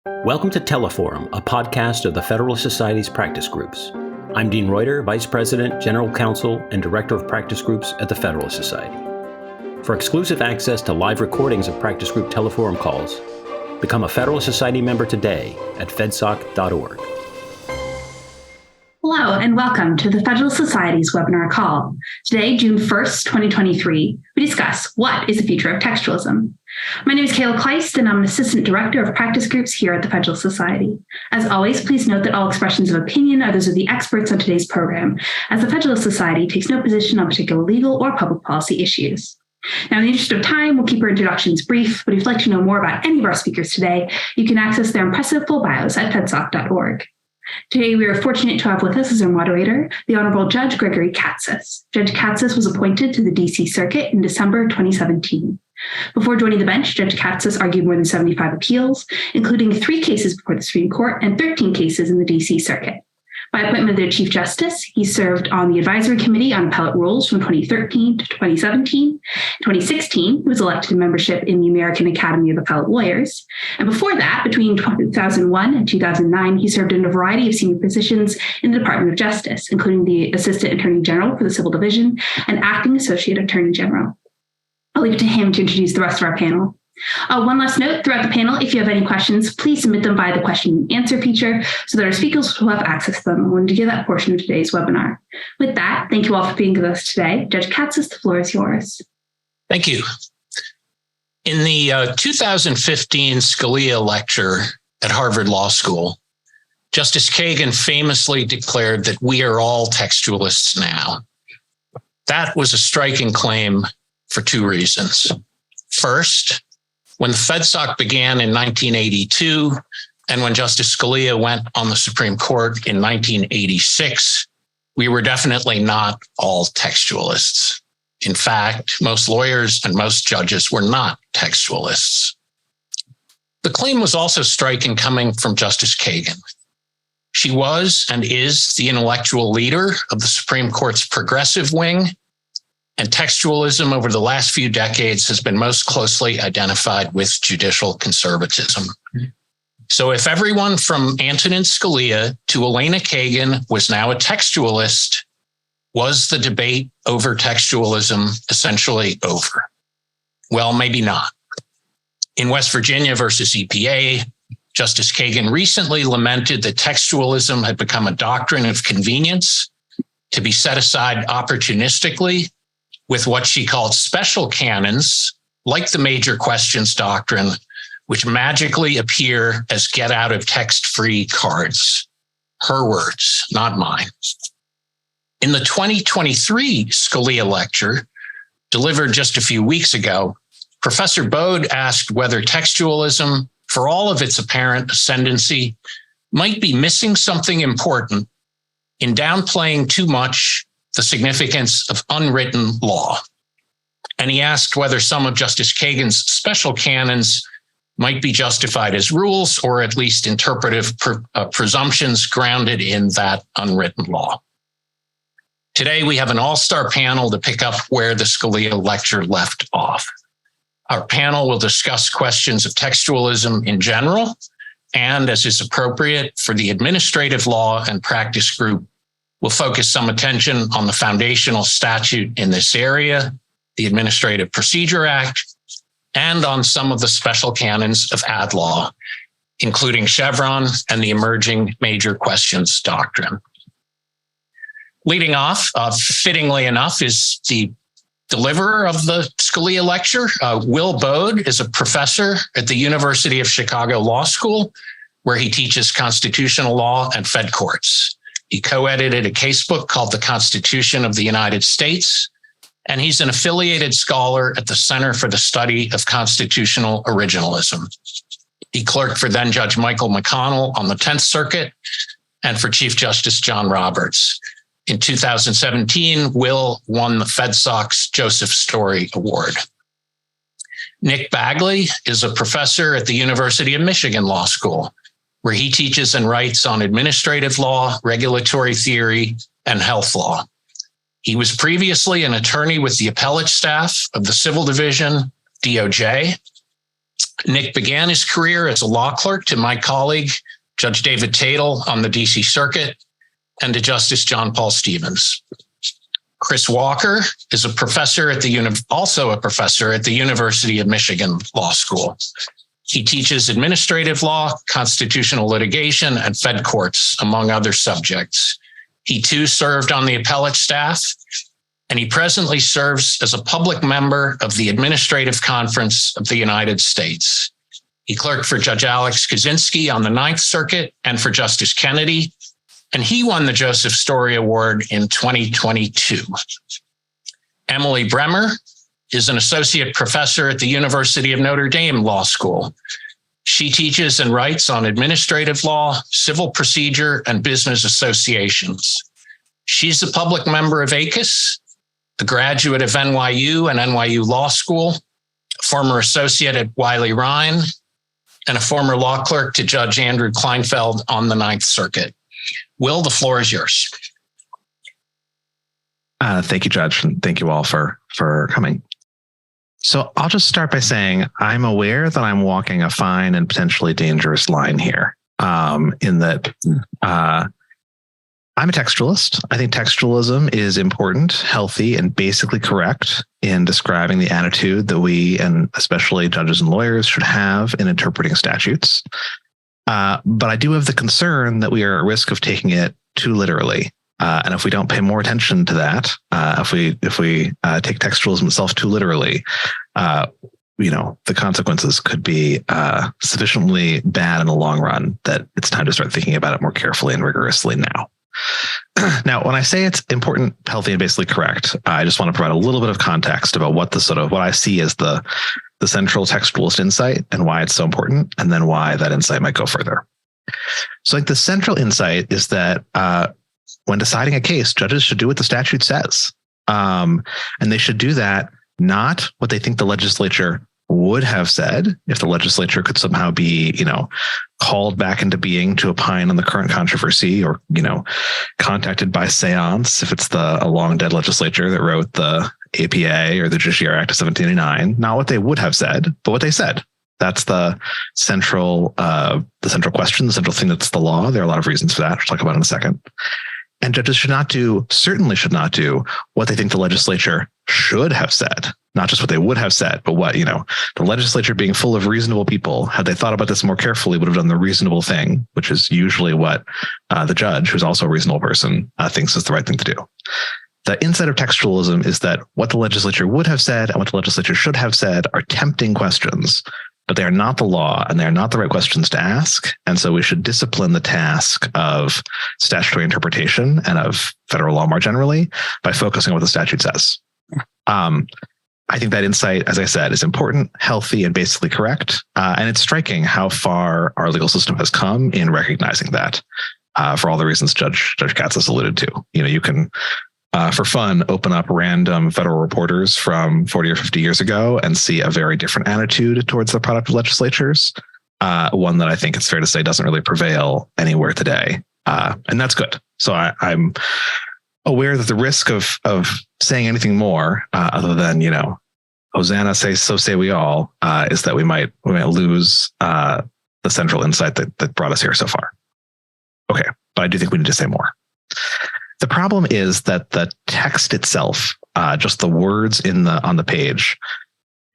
Welcome to Teleforum, a podcast of the Federalist Society's practice groups. I'm Dean Reuter, Vice President, General Counsel, and Director of Practice Groups at the Federalist Society. For exclusive access to live recordings of practice group Teleforum calls, become a Federalist Society member today at fedsoc.org. Hello, and welcome to the Federalist Society's webinar call. Today, June 1st, 2023, we discuss what is the future of textualism. My name is Kayla Kleist, and I'm an Assistant Director of Practice Groups here at the Federalist Society. As always, please note that all expressions of opinion are those of the experts on today's program, as the Federalist Society takes no position on particular legal or public policy issues. Now, in the interest of time, we'll keep our introductions brief, but if you'd like to know more about any of our speakers today, you can access their impressive full bios at fedsoc.org. Today, we are fortunate to have with us as our moderator, the Honorable Judge Gregory Katsas. Judge Katsas was appointed to the D.C. Circuit in December 2017. Before joining the bench, Judge Katsas argued more than 75 appeals, including 3 cases before the Supreme Court and 13 cases in the D.C. Circuit. By appointment of their Chief Justice, he served on the Advisory Committee on Appellate Rules from 2013 to 2017. In 2016, he was elected to membership in the American Academy of Appellate Lawyers. And before that, between 2001 and 2009, he served in a variety of senior positions in the Department of Justice, including the Assistant Attorney General for the Civil Division and Acting Associate Attorney General. I'll leave it to him to introduce the rest of our panel. One last note, throughout the panel, if you have any questions, please submit them via the question and answer feature so that our speakers will have access to them when we get that portion of today's webinar. With that, thank you all for being with us today. Judge Katsas, the floor is yours. Thank you. In the 2015 Scalia lecture at Harvard Law School, Justice Kagan famously declared that we are all textualists now. That was a striking claim for 2 reasons. First, when the FedSoc began in 1982, and when Justice Scalia went on the Supreme Court in 1986, we were definitely not all textualists. In fact, most lawyers and most judges were not textualists. The claim was also striking coming from Justice Kagan. She was and is the intellectual leader of the Supreme Court's progressive wing, and textualism over the last few decades has been most closely identified with judicial conservatism. So if everyone from Antonin Scalia to Elena Kagan was now a textualist, was the debate over textualism essentially over? Well, maybe not. In West Virginia versus EPA, Justice Kagan recently lamented that textualism had become a doctrine of convenience to be set aside opportunistically with what she called special canons, like the major questions doctrine, which magically appear as get-out-of-text-free cards. Her words, not mine. In the 2023 Scalia lecture, delivered just a few weeks ago, Professor Baude asked whether textualism, for all of its apparent ascendancy, might be missing something important in downplaying too much the significance of unwritten law. And he asked whether some of Justice Kagan's special canons might be justified as rules or at least interpretive presumptions grounded in that unwritten law. Today, we have an all-star panel to pick up where the Scalia lecture left off. Our panel will discuss questions of textualism in general, and as is appropriate for the administrative law and practice group, we'll focus some attention on the foundational statute in this area, the Administrative Procedure Act, and on some of the special canons of ad law, including Chevron and the emerging major questions doctrine. Leading off, fittingly enough, is the deliverer of the Scalia lecture. Will Baude is a professor at the University of Chicago Law School, where he teaches constitutional law and Fed courts. He co-edited a casebook called The Constitution of the United States, and he's an affiliated scholar at the Center for the Study of Constitutional Originalism. He clerked for then Judge Michael McConnell on the 10th Circuit and for Chief Justice John Roberts. In 2017, Will won the FedSoc's Joseph Story Award. Nick Bagley is a professor at the University of Michigan Law School, where he teaches and writes on administrative law, regulatory theory, and health law. He was previously an attorney with the appellate staff of the Civil Division, DOJ, Nick began his career as a law clerk to my colleague, Judge David Tatel on the DC Circuit, and to Justice John Paul Stevens. Chris Walker is also a professor at the University of Michigan Law School. He teaches administrative law, constitutional litigation, and Fed courts, among other subjects. He too served on the appellate staff, and he presently serves as a public member of the Administrative Conference of the United States. He clerked for Judge Alex Kaczynski on the Ninth Circuit and for Justice Kennedy, and he won the Joseph Story Award in 2022. Emily Bremer is an associate professor at the University of Notre Dame Law School. She teaches and writes on administrative law, civil procedure, and business associations. She's a public member of ACUS, a graduate of NYU and NYU Law School, a former associate at Wiley-Rein, and a former law clerk to Judge Andrew Kleinfeld on the Ninth Circuit. Will, the floor is yours. Thank you, Judge, and thank you all for coming. So I'll just start by saying I'm aware that I'm walking a fine and potentially dangerous line here, in that I'm a textualist. I think textualism is important, healthy, and basically correct in describing the attitude that we, and especially judges and lawyers, should have in interpreting statutes. But I do have the concern that we are at risk of taking it too literally. And if we don't pay more attention to that, if we take textualism itself too literally, the consequences could be sufficiently bad in the long run that it's time to start thinking about it more carefully and rigorously now. Now, when I say it's important, healthy, and basically correct, I just want to provide a little bit of context about what I see as the central textualist insight and why it's so important, and then why that insight might go further. So the central insight is that when deciding a case, judges should do what the statute says. And they should do that, not what they think the legislature would have said if the legislature could somehow be, called back into being to opine on the current controversy, or, contacted by seance if it's a long dead legislature that wrote the APA or the Judiciary Act of 1789. Not what they would have said, but what they said. That's the central question, the central thing that's the law. There are a lot of reasons for that, which I'll talk about in a second. And judges certainly should not do what they think the legislature should have said, not just what they would have said, but what, the legislature, being full of reasonable people, had they thought about this more carefully, would have done the reasonable thing, which is usually what the judge, who's also a reasonable person, thinks is the right thing to do. The insight of textualism is that what the legislature would have said and what the legislature should have said are tempting questions, but they are not the law and they are not the right questions to ask. And so we should discipline the task of statutory interpretation and of federal law more generally by focusing on what the statute says. I think that insight, as I said, is important, healthy, and basically correct. And it's striking how far our legal system has come in recognizing that, for all the reasons Judge Katsas alluded to. You can, for fun, open up random federal reporters from 40 or 50 years ago and see a very different attitude towards the product of legislatures. One that I think it's fair to say doesn't really prevail anywhere today. And that's good. So I'm aware that the risk of saying anything more, other than, Hosanna say, so say we all, is that we might lose the central insight that brought us here so far. Okay, but I do think we need to say more. The problem is that the text itself, just the words on the page,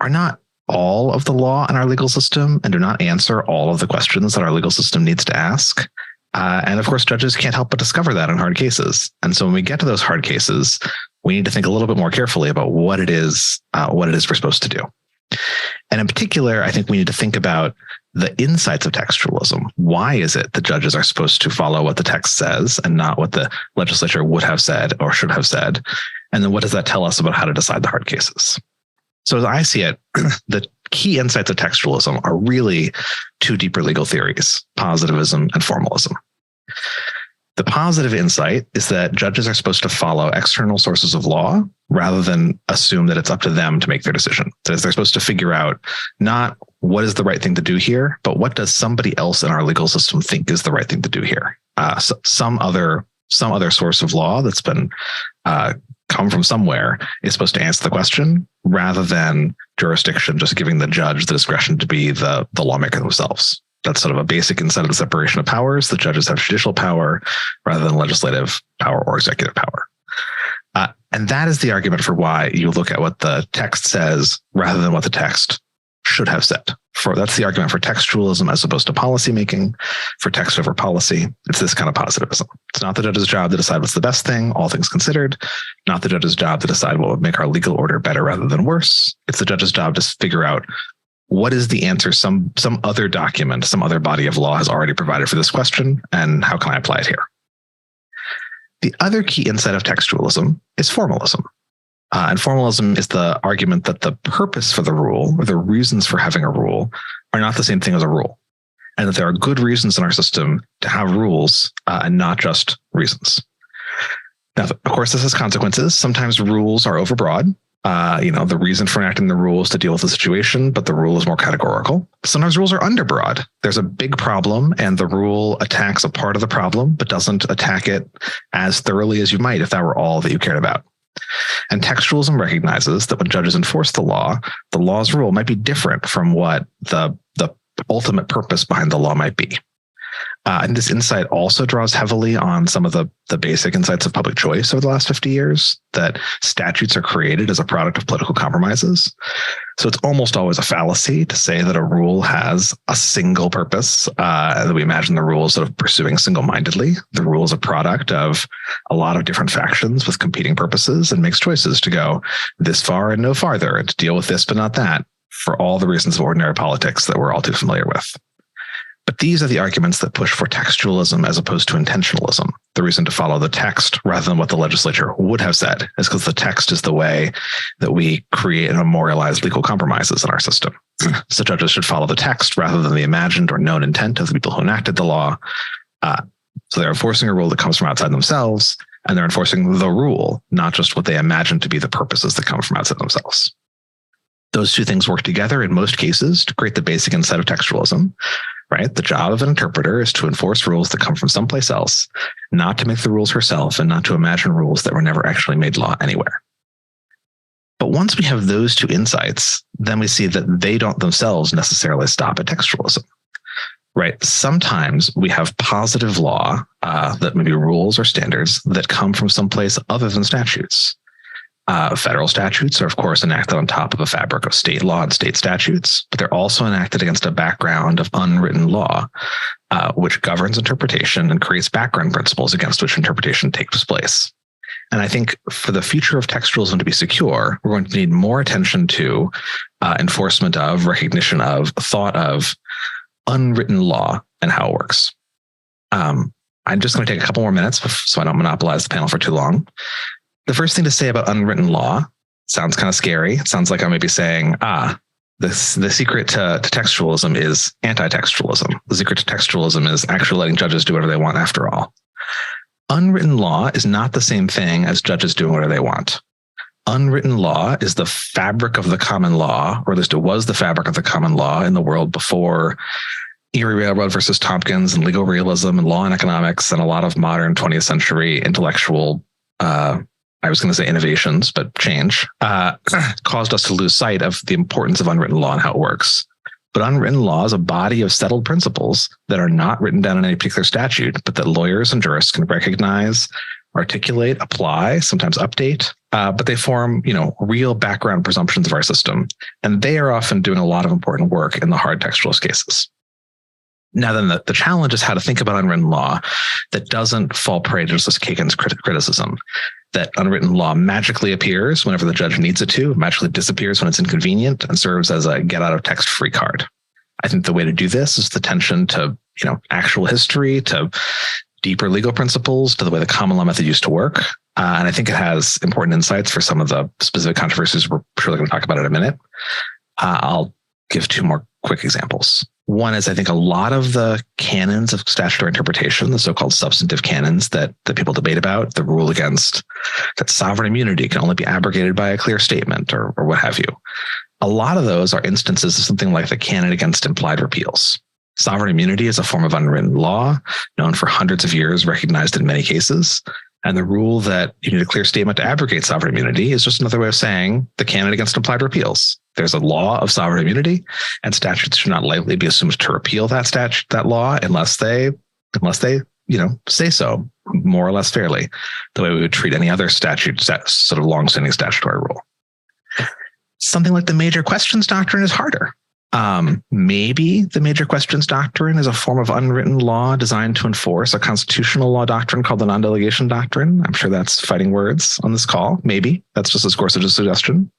are not all of the law in our legal system and do not answer all of the questions that our legal system needs to ask. And of course, judges can't help but discover that in hard cases. And so when we get to those hard cases, we need to think a little bit more carefully about what it is we're supposed to do. And in particular, I think we need to think about the insights of textualism. Why is it that judges are supposed to follow what the text says and not what the legislature would have said or should have said? And then what does that tell us about how to decide the hard cases? So as I see it, the key insights of textualism are really two deeper legal theories: positivism and formalism. The positive insight is that judges are supposed to follow external sources of law rather than assume that it's up to them to make their decision. That is, they're supposed to figure out not what is the right thing to do here, but what does somebody else in our legal system think is the right thing to do here? So some other some other source of law that's been come from somewhere is supposed to answer the question, rather than jurisdiction just giving the judge the discretion to be the lawmaker themselves. That's sort of a basic insight of the separation of powers. The judges have judicial power rather than legislative power or executive power. And that is the argument for why you look at what the text says rather than what the text should have said. That's the argument for textualism as opposed to policymaking, for text over policy. It's this kind of positivism. It's not the judge's job to decide what's the best thing, all things considered. Not the judge's job to decide what would make our legal order better rather than worse. It's the judge's job to figure out what is the answer some other document, some other body of law has already provided for this question, and how can I apply it here? The other key insight of textualism is formalism. And formalism is the argument that the purpose for the rule, or the reasons for having a rule, are not the same thing as a rule. And that there are good reasons in our system to have rules and not just reasons. Now, of course, this has consequences. Sometimes rules are overbroad. The reason for enacting the rule is to deal with the situation, but the rule is more categorical. Sometimes rules are underbroad. There's a big problem and the rule attacks a part of the problem, but doesn't attack it as thoroughly as you might if that were all that you cared about. And textualism recognizes that when judges enforce the law's rule might be different from what the ultimate purpose behind the law might be. And this insight also draws heavily on some of the basic insights of public choice over the last 50 years, that statutes are created as a product of political compromises. So it's almost always a fallacy to say that a rule has a single purpose, that we imagine the rule sort of pursuing single-mindedly. The rule is a product of a lot of different factions with competing purposes and makes choices to go this far and no farther, and to deal with this but not that, for all the reasons of ordinary politics that we're all too familiar with. But these are the arguments that push for textualism as opposed to intentionalism. The reason to follow the text rather than what the legislature would have said is because the text is the way that we create and memorialize legal compromises in our system. So judges should follow the text rather than the imagined or known intent of the people who enacted the law. So they're enforcing a rule that comes from outside themselves, and they're enforcing the rule, not just what they imagine to be the purposes that come from outside themselves. Those two things work together in most cases to create the basic insight of textualism. Right? The job of an interpreter is to enforce rules that come from someplace else, not to make the rules herself and not to imagine rules that were never actually made law anywhere. But once we have those two insights, then we see that they don't themselves necessarily stop at textualism. Right? Sometimes we have positive law that maybe rules or standards that come from someplace other than statutes. Federal statutes are, of course, enacted on top of a fabric of state law and state statutes, but they're also enacted against a background of unwritten law, which governs interpretation and creates background principles against which interpretation takes place. And I think for the future of textualism to be secure, we're going to need more attention to enforcement of, recognition of, thought of unwritten law and how it works. I'm just going to take a couple more minutes so I don't monopolize the panel for too long. The first thing to say about unwritten law sounds kind of scary. It sounds like I may be saying, the secret to textualism is anti-textualism. The secret to textualism is actually letting judges do whatever they want after all. Unwritten law is not the same thing as judges doing whatever they want. Unwritten law is the fabric of the common law, or at least it was the fabric of the common law in the world before Erie Railroad versus Tompkins and legal realism and law and economics and a lot of modern 20th century intellectual I was going to say innovations, but change, caused us to lose sight of the importance of unwritten law and how it works. But unwritten law is a body of settled principles that are not written down in any particular statute, but that lawyers and jurists can recognize, articulate, apply, sometimes update, but they form, real background presumptions of our system. And they are often doing a lot of important work in the hard textualist cases. Now, then the challenge is how to think about unwritten law that doesn't fall prey to Justice Kagan's criticism, that unwritten law magically appears whenever the judge needs it to, magically disappears when it's inconvenient, and serves as a get-out-of-text-free card. I think the way to do this is the attention to, actual history, to deeper legal principles, to the way the common law method used to work. And I think it has important insights for some of the specific controversies we're surely going to talk about in a minute. I'll give two more quick examples. One is, I think, a lot of the canons of statutory interpretation, the so-called substantive canons that people debate about, the rule against that sovereign immunity can only be abrogated by a clear statement or what have you. A lot of those are instances of something like the canon against implied repeals. Sovereign immunity is a form of unwritten law, known for hundreds of years, recognized in many cases. And the rule that you need a clear statement to abrogate sovereign immunity is just another way of saying the canon against implied repeals. There's a law of sovereign immunity, and statutes should not lightly be assumed to repeal that law unless they say so more or less fairly, the way we would treat any other statute, sort of longstanding statutory rule. Something like the major questions doctrine is harder. Maybe the major questions doctrine is a form of unwritten law designed to enforce a constitutional law doctrine called the non-delegation doctrine. I'm sure that's fighting words on this call. Maybe that's just a course of suggestion.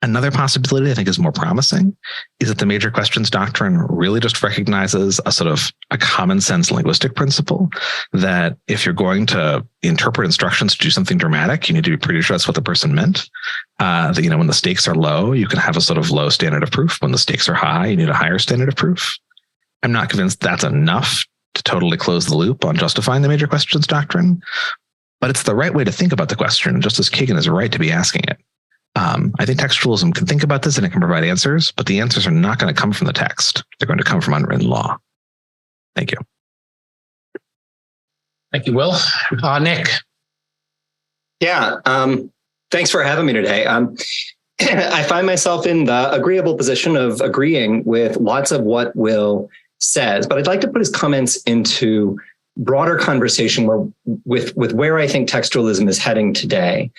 Another possibility I think is more promising is that the major questions doctrine really just recognizes a sort of a common sense linguistic principle that if you're going to interpret instructions to do something dramatic, you need to be pretty sure that's what the person meant. That, when the stakes are low, you can have a sort of low standard of proof. When the stakes are high, you need a higher standard of proof. I'm not convinced that's enough to totally close the loop on justifying the major questions doctrine, but it's the right way to think about the question. Justice Kagan is right to be asking it. I think textualism can think about this and it can provide answers, but the answers are not going to come from the text. They're going to come from unwritten law. Thank you. Thank you, Will. Nick. Yeah. Thanks for having me today. I find myself in the agreeable position of agreeing with lots of what Will says, but I'd like to put his comments into broader conversation with where I think textualism is heading today.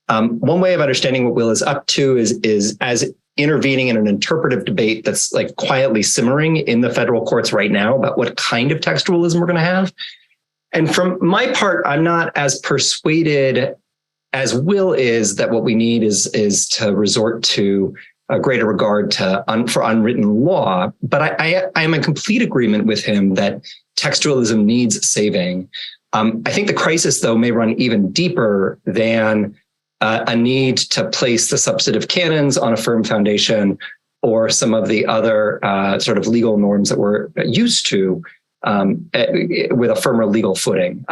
One way of understanding what Will is up to is as intervening in an interpretive debate that's like quietly simmering in the federal courts right now about what kind of textualism we're going to have. And from my part, I'm not as persuaded as Will is that what we need is to resort to a greater regard for unwritten law. But I am in complete agreement with him that textualism needs saving. I think the crisis, though, may run even deeper than a need to place the substantive canons on a firm foundation or some of the other sort of legal norms that we're used to with a firmer legal footing.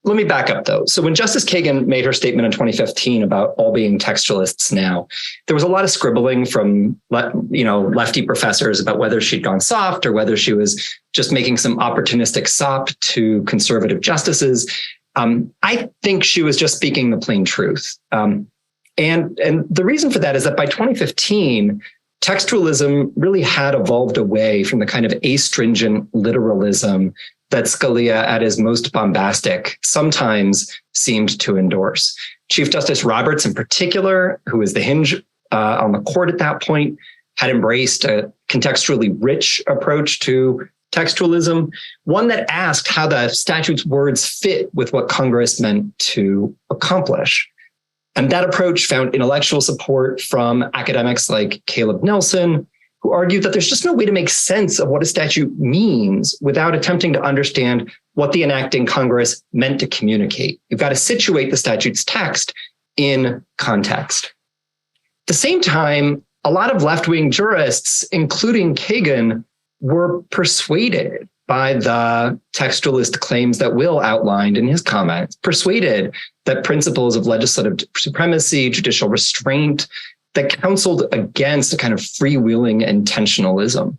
Let me back up, though. So when Justice Kagan made her statement in 2015 about all being textualists now, there was a lot of scribbling from lefty professors about whether she'd gone soft or whether she was just making some opportunistic sop to conservative justices. I think she was just speaking the plain truth. And the reason for that is that by 2015, textualism really had evolved away from the kind of astringent literalism that Scalia, at his most bombastic, sometimes seemed to endorse. Chief Justice Roberts, in particular, who was the hinge on the court at that point, had embraced a contextually rich approach to textualism, one that asked how the statute's words fit with what Congress meant to accomplish. And that approach found intellectual support from academics like Caleb Nelson, who argued that there's just no way to make sense of what a statute means without attempting to understand what the enacting Congress meant to communicate. You've got to situate the statute's text in context. At the same time, a lot of left-wing jurists, including Kagan, were persuaded by the textualist claims that Will outlined in his comments, persuaded that principles of legislative supremacy, judicial restraint, that counseled against a kind of freewheeling intentionalism.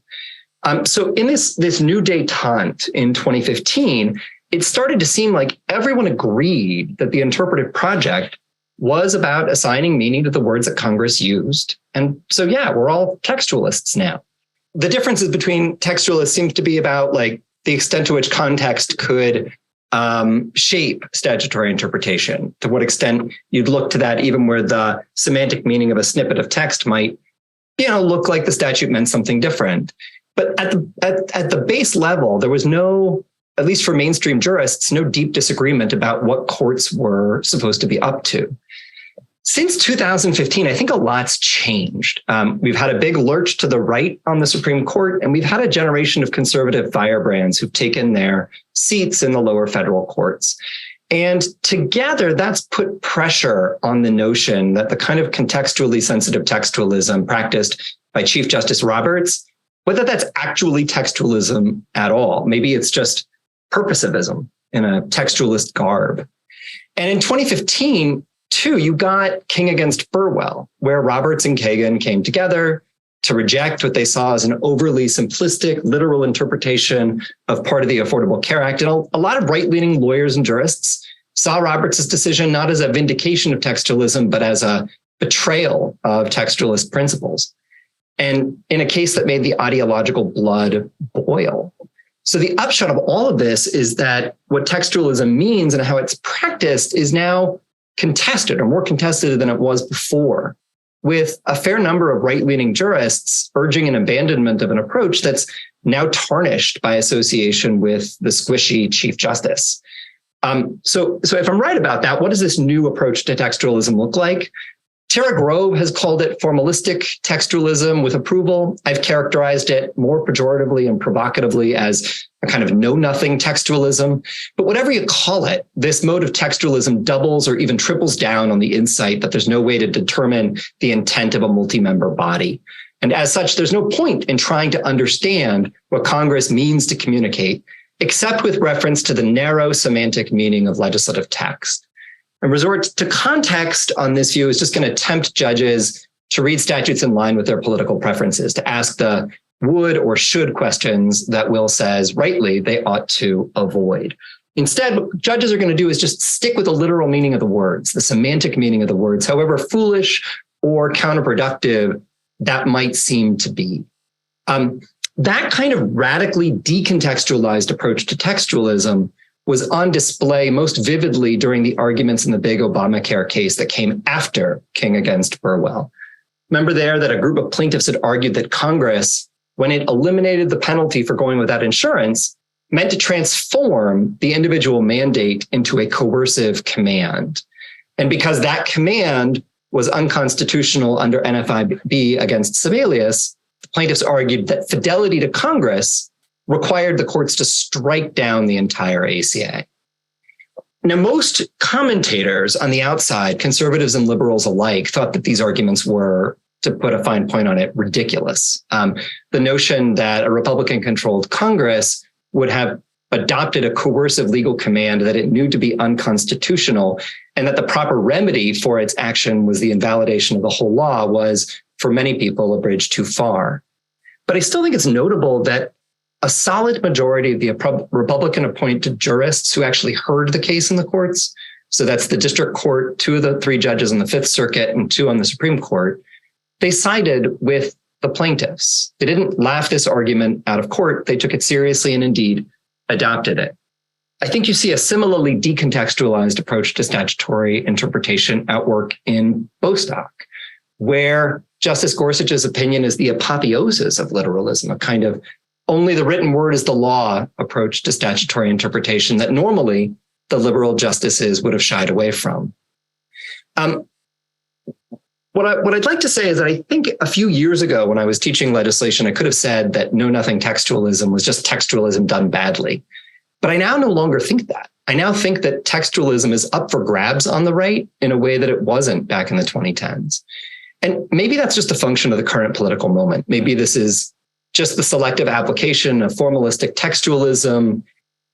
So in this new détente in 2015, it started to seem like everyone agreed that the interpretive project was about assigning meaning to the words that Congress used. And so, yeah, we're all textualists now. The differences between textualists seems to be about like the extent to which context could shape statutory interpretation, to what extent you'd look to that even where the semantic meaning of a snippet of text might, look like the statute meant something different. But at the base level, there was no, at least for mainstream jurists, no deep disagreement about what courts were supposed to be up to. Since 2015, I think a lot's changed. We've had a big lurch to the right on the Supreme Court, and we've had a generation of conservative firebrands who've taken their seats in the lower federal courts. And together, that's put pressure on the notion that the kind of contextually sensitive textualism practiced by Chief Justice Roberts, whether that's actually textualism at all, maybe it's just purposivism in a textualist garb. And in 2015, too, you got King against Burwell, where Roberts and Kagan came together to reject what they saw as an overly simplistic, literal interpretation of part of the Affordable Care Act. And a lot of right-leaning lawyers and jurists saw Roberts' decision not as a vindication of textualism, but as a betrayal of textualist principles. And in a case that made the ideological blood boil. So the upshot of all of this is that what textualism means and how it's practiced is now contested, or more contested than it was before, with a fair number of right-leaning jurists urging an abandonment of an approach that's now tarnished by association with the squishy Chief Justice. So if I'm right about that, what does this new approach to textualism look like? Tara Grove has called it formalistic textualism with approval. I've characterized it more pejoratively and provocatively as a kind of know-nothing textualism. But whatever you call it, this mode of textualism doubles or even triples down on the insight that there's no way to determine the intent of a multi-member body. And as such, there's no point in trying to understand what Congress means to communicate, except with reference to the narrow semantic meaning of legislative text. And resort to context on this view is just going to tempt judges to read statutes in line with their political preferences, to ask the would or should questions that Will says rightly they ought to avoid. Instead, what judges are going to do is just stick with the literal meaning of the words, the semantic meaning of the words, however foolish or counterproductive that might seem to be. That kind of radically decontextualized approach to textualism was on display most vividly during the arguments in the big Obamacare case that came after King against Burwell. Remember there that a group of plaintiffs had argued that Congress, when it eliminated the penalty for going without insurance, meant to transform the individual mandate into a coercive command. And because that command was unconstitutional under NFIB against Sebelius, the plaintiffs argued that fidelity to Congress required the courts to strike down the entire ACA. Now, most commentators on the outside, conservatives and liberals alike, thought that these arguments were, to put a fine point on it, ridiculous. The notion that a Republican-controlled Congress would have adopted a coercive legal command that it knew to be unconstitutional, and that the proper remedy for its action was the invalidation of the whole law was, for many people, a bridge too far. But I still think it's notable that a solid majority of the Republican-appointed jurists who actually heard the case in the courts, so that's the district court, 2 of the 3 judges in the Fifth Circuit, and 2 on the Supreme Court, they sided with the plaintiffs. They didn't laugh this argument out of court. They took it seriously and indeed adopted it. I think you see a similarly decontextualized approach to statutory interpretation at work in Bostock, where Justice Gorsuch's opinion is the apotheosis of literalism, a kind of only the written word is the law approach to statutory interpretation that normally the liberal justices would have shied away from. What I'd like to say is that I think a few years ago when I was teaching legislation, I could have said that know-nothing textualism was just textualism done badly. But I now no longer think that. I now think that textualism is up for grabs on the right in a way that it wasn't back in the 2010s. And maybe that's just a function of the current political moment. Maybe this is just the selective application of formalistic textualism,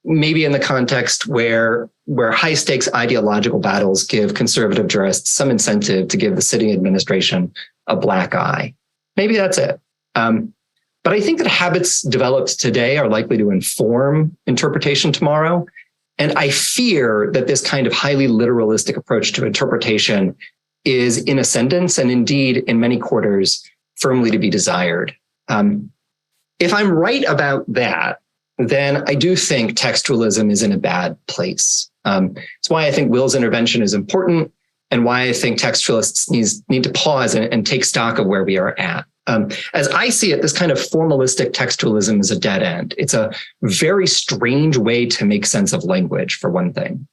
maybe in the context where high stakes ideological battles give conservative jurists some incentive to give the sitting administration a black eye. Maybe that's it. But I think that habits developed today are likely to inform interpretation tomorrow. And I fear that this kind of highly literalistic approach to interpretation is in ascendance and indeed in many quarters firmly to be desired. If I'm right about that, then I do think textualism is in a bad place. It's why I think Will's intervention is important and why I think textualists need to pause and take stock of where we are at. As I see it, this kind of formalistic textualism is a dead end. It's a very strange way to make sense of language, for one thing.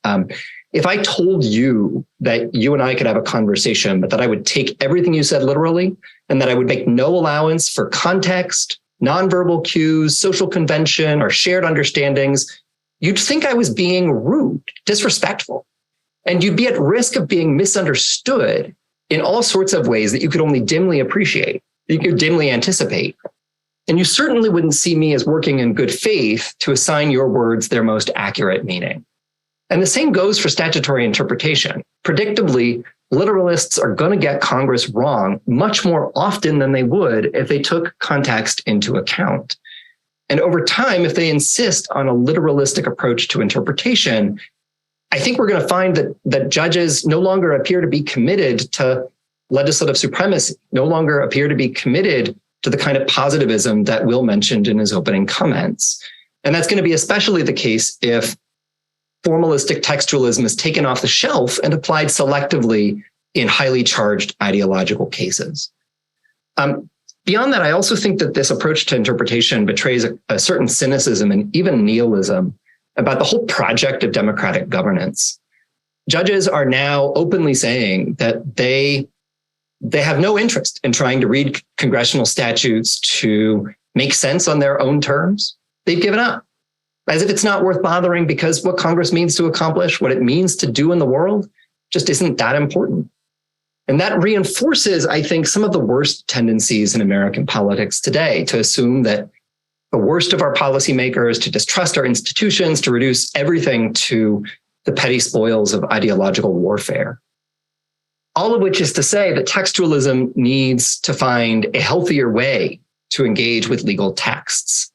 If I told you that you and I could have a conversation, but that I would take everything you said literally, and that I would make no allowance for context, nonverbal cues, social convention, or shared understandings, you'd think I was being rude, disrespectful, and you'd be at risk of being misunderstood in all sorts of ways that you could only dimly appreciate, you could dimly anticipate. And you certainly wouldn't see me as working in good faith to assign your words their most accurate meaning. And the same goes for statutory interpretation. Predictably, literalists are going to get Congress wrong much more often than they would if they took context into account. And over time, if they insist on a literalistic approach to interpretation, I think we're going to find that judges no longer appear to be committed to legislative supremacy, no longer appear to be committed to the kind of positivism that Will mentioned in his opening comments. And that's going to be especially the case if formalistic textualism is taken off the shelf and applied selectively in highly charged ideological cases. Beyond that, I also think that this approach to interpretation betrays a certain cynicism and even nihilism about the whole project of democratic governance. Judges are now openly saying that they have no interest in trying to read congressional statutes to make sense on their own terms. They've given up, as if it's not worth bothering because what Congress means to accomplish, what it means to do in the world, just isn't that important. And that reinforces, I think, some of the worst tendencies in American politics today to assume that the worst of our policymakers, to distrust our institutions, to reduce everything to the petty spoils of ideological warfare. All of which is to say that textualism needs to find a healthier way to engage with legal texts.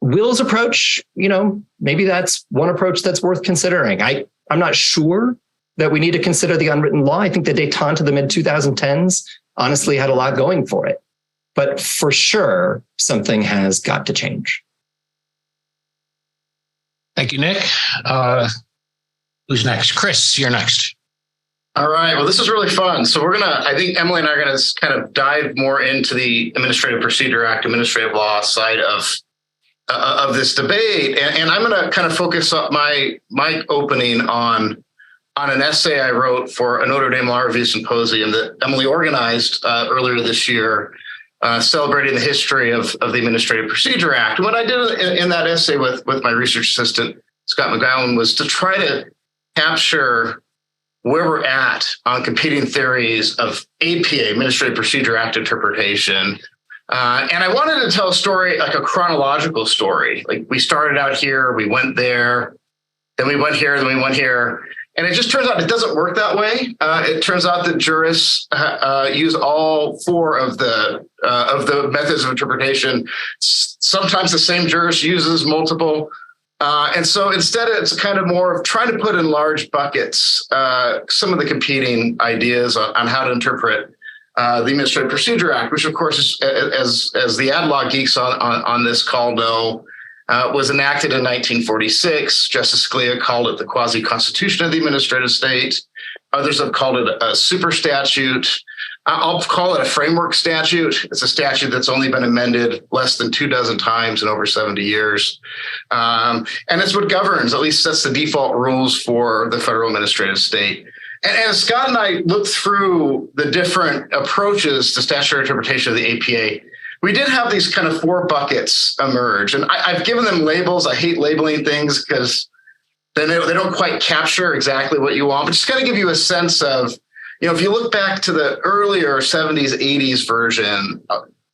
Will's approach, maybe that's one approach that's worth considering. I'm not sure that we need to consider the unwritten law. I think the détente of the mid-2010s honestly had a lot going for it. But for sure, something has got to change. Thank you, Nick. Who's next? Chris, you're next. All right. Well, this is really fun. So I think Emily and I are going to kind of dive more into the Administrative Procedure Act, administrative law side of this debate. And I'm going to kind of focus up my opening on an essay I wrote for a Notre Dame Law Review Symposium that Emily organized earlier this year, celebrating the history of the Administrative Procedure Act. And what I did in that essay with my research assistant, Scott McGowan, was to try to capture where we're at on competing theories of APA, Administrative Procedure Act interpretation. And I wanted to tell a story, like a chronological story. Like we started out here, we went there, then we went here, then we went here. And it just turns out it doesn't work that way. It turns out that jurists use all four of the methods of interpretation. Sometimes the same jurist uses multiple. And so instead, it's kind of more of trying to put in large buckets some of the competing ideas on how to interpret the Administrative Procedure Act, which, of course, is, as the ad law geeks on this call know, was enacted in 1946. Justice Scalia called it the quasi-constitution of the administrative state. Others have called it a super statute. I'll call it a framework statute. It's a statute that's only been amended less than 24 times in over 70 years. And it's what governs, at least sets the default rules for the federal administrative state. And as Scott and I looked through the different approaches to statutory interpretation of the APA, we did have these kind of four buckets emerge. And I've given them labels. I hate labeling things because then they don't quite capture exactly what you want, but just kind of give you a sense of, if you look back to the earlier 70s, 80s version,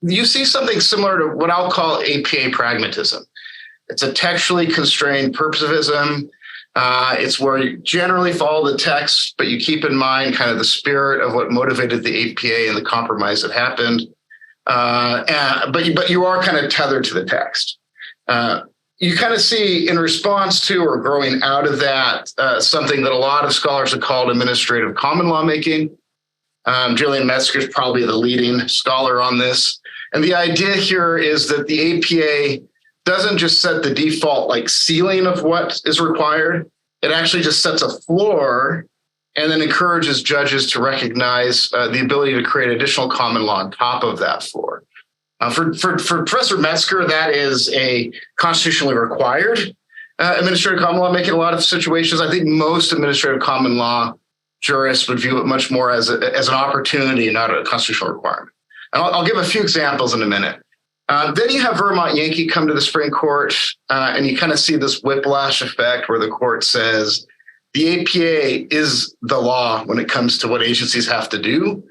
you see something similar to what I'll call APA pragmatism. It's a textually constrained purposivism. It's where you generally follow the text, but you keep in mind kind of the spirit of what motivated the APA and the compromise that happened. But you are kind of tethered to the text. You kind of see in response to or growing out of that something that a lot of scholars have called administrative common law making. Julian Metzger is probably the leading scholar on this. And the idea here is that the APA doesn't just set the default ceiling of what is required. It actually just sets a floor and then encourages judges to recognize the ability to create additional common law on top of that floor. For Professor Metzger, that is a constitutionally required administrative common law making. A lot of situations, I think most administrative common law jurists would view it much more as an opportunity, not a constitutional requirement. And I'll give a few examples in a minute. Then you have Vermont Yankee come to the Supreme Court, and you kind of see this whiplash effect where the court says the APA is the law when it comes to what agencies have to do.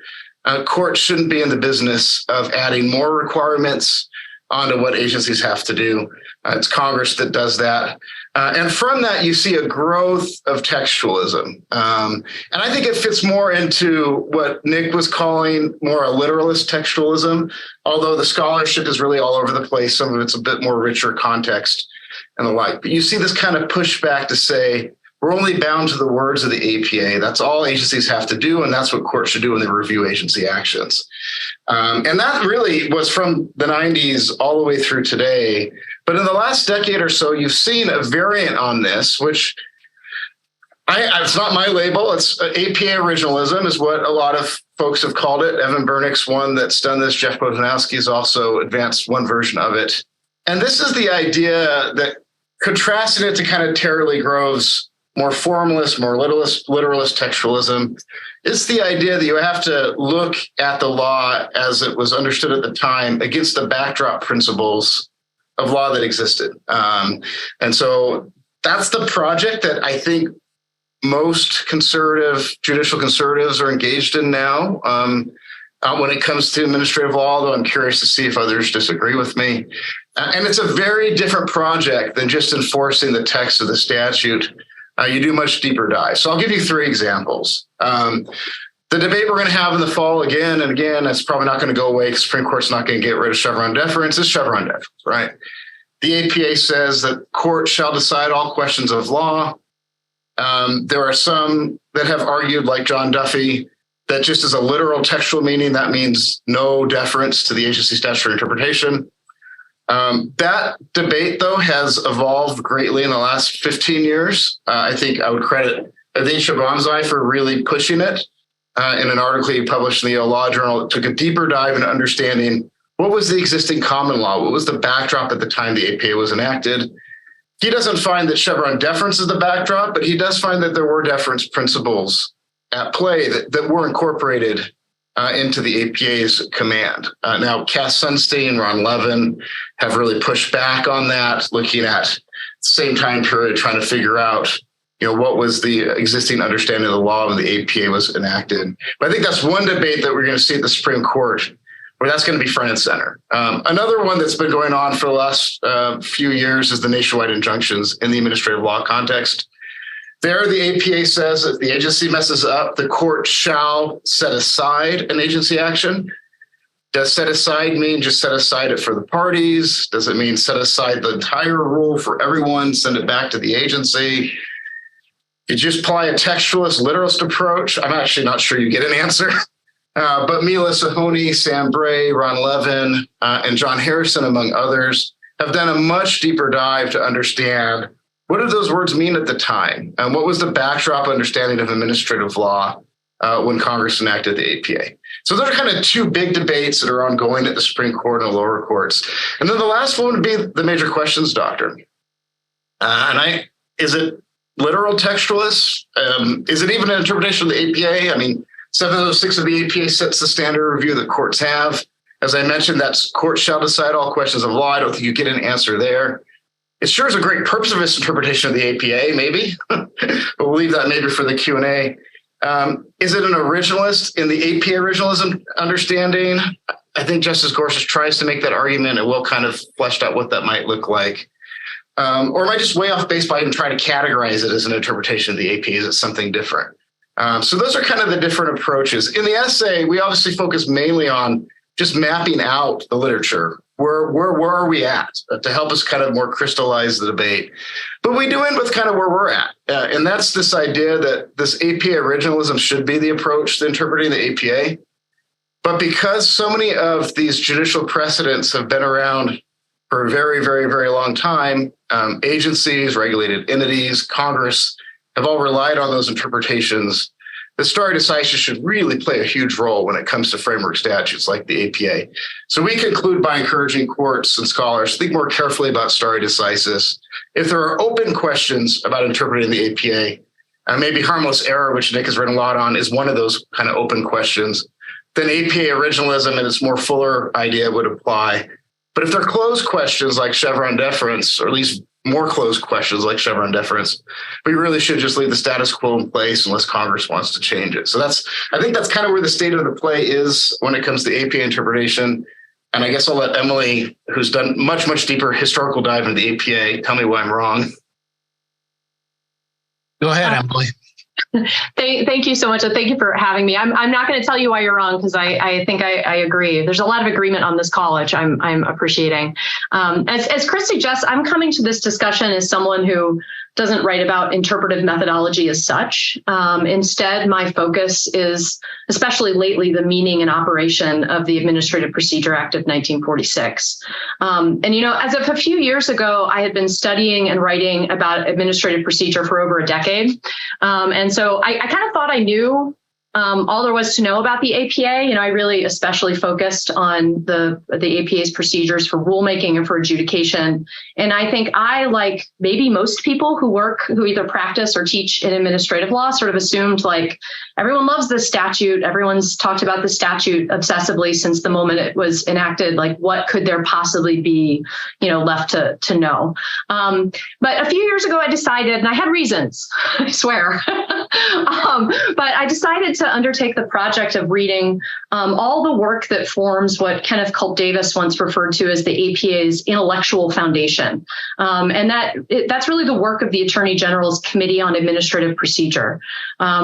Courts shouldn't be in the business of adding more requirements onto what agencies have to do. It's Congress that does that. And from that, you see a growth of textualism. And I think it fits more into what Nick was calling more a literalist textualism, although the scholarship is really all over the place. Some of it's a bit more richer context and the like. But you see this kind of pushback to say, we're only bound to the words of the APA. That's all agencies have to do, and that's what courts should do when they review agency actions. And that really was from the 90s all the way through today. But in the last decade or so, you've seen a variant on this, which it's not my label. It's APA originalism is what a lot of folks have called it. Evan Bernick's one that's done this. Jeff Bojanowski's also advanced one version of it. And this is the idea that, contrasting it to kind of Terry Lee Grove's more formalist, more literalist textualism, it's the idea that you have to look at the law as it was understood at the time against the backdrop principles of law that existed. And so that's the project that I think most judicial conservatives are engaged in now when it comes to administrative law, although I'm curious to see if others disagree with me. And it's a very different project than just enforcing the text of the statute. You do much deeper dive. So I'll give you 3 examples. The debate we're going to have in the fall again and again, it's probably not going to go away because the Supreme Court's not going to get rid of Chevron deference. It's Chevron deference, right? The APA says that courts shall decide all questions of law. There are some that have argued, like John Duffy, that just as a literal textual meaning, that means no deference to the agency statutory interpretation. That debate, though, has evolved greatly in the last 15 years. I think I would credit Adin Shabanzai for really pushing it in an article he published in the Yale Law Journal. It took a deeper dive into understanding what was the existing common law, what was the backdrop at the time the APA was enacted. He doesn't find that Chevron deference is the backdrop, but he does find that there were deference principles at play that were incorporated into the APA's command. Now, Cass Sunstein, Ron Levin have really pushed back on that, looking at the same time period, trying to figure out, what was the existing understanding of the law when the APA was enacted. But I think that's one debate that we're going to see at the Supreme Court, where that's going to be front and center. Another one that's been going on for the last few years is the nationwide injunctions in the administrative law context. There, the APA says if the agency messes up, the court shall set aside an agency action. Does set aside mean just set aside it for the parties? Does it mean set aside the entire rule for everyone, send it back to the agency? You just apply a textualist, literalist approach. I'm actually not sure you get an answer. But Mila Sahoni, Sam Bray, Ron Levin, and John Harrison, among others, have done a much deeper dive to understand what did those words mean at the time? And what was the backdrop understanding of administrative law when Congress enacted the APA? So those are kind of 2 big debates that are ongoing at the Supreme Court and the lower courts. And then the last one would be the major questions doctrine. Is it literal textualist? Is it even an interpretation of the APA? I mean, 706 of the APA sets the standard review that courts have. As I mentioned, that's courts shall decide all questions of law. I don't think you get an answer there. It sure is a great purpose of this interpretation of the APA, maybe, but we'll leave that maybe for the Q&A. Is it an originalist in the APA originalism understanding? I think Justice Gorsuch tries to make that argument, and Will kind of fleshed out what that might look like. Or am I just way off base by even trying to categorize it as an interpretation of the APA? Is it something different? So those are kind of the different approaches. In the essay, we obviously focus mainly on just mapping out the literature. Where are we at to help us kind of more crystallize the debate? But we do end with kind of where we're at. And that's this idea that this APA originalism should be the approach to interpreting the APA. But because so many of these judicial precedents have been around for a very, very, very long time, agencies, regulated entities, Congress have all relied on those interpretations. The stare decisis should really play a huge role when it comes to framework statutes like the APA. So we conclude by encouraging courts and scholars to think more carefully about stare decisis. If there are open questions about interpreting the APA, maybe harmless error, which Nick has written a lot on, is one of those kind of open questions, then APA originalism and its more fuller idea would apply. But if they're closed questions like Chevron deference, or at least more closed questions like Chevron deference, we really should just leave the status quo in place unless Congress wants to change it. So I think that's kind of where the state of the play is when it comes to APA interpretation. And I guess I'll let Emily, who's done much, much deeper historical dive into the APA, tell me why I'm wrong. Go ahead, Emily. Thank you so much. Thank you for having me. I'm not going to tell you why you're wrong, because I think I agree. There's a lot of agreement on this call, which I'm appreciating. As Chris suggests, I'm coming to this discussion as someone who doesn't write about interpretive methodology as such. Instead, my focus is, especially lately, the meaning and operation of the Administrative Procedure Act of 1946. And, as of a few years ago, I had been studying and writing about administrative procedure for over a decade. And so I kind of thought I knew all there was to know about the APA. I really especially focused on the APA's procedures for rulemaking and for adjudication. And I think I, like maybe most people who either practice or teach in administrative law, sort of assumed like everyone loves this statute. Everyone's talked about the statute obsessively since the moment it was enacted. Like, what could there possibly be, left to know? But a few years ago, I decided, and I had reasons, I swear, but I decided to undertake the project of reading all the work that forms what Kenneth Culp Davis once referred to as the APA's intellectual foundation. And that's really the work of the Attorney General's Committee on Administrative Procedure,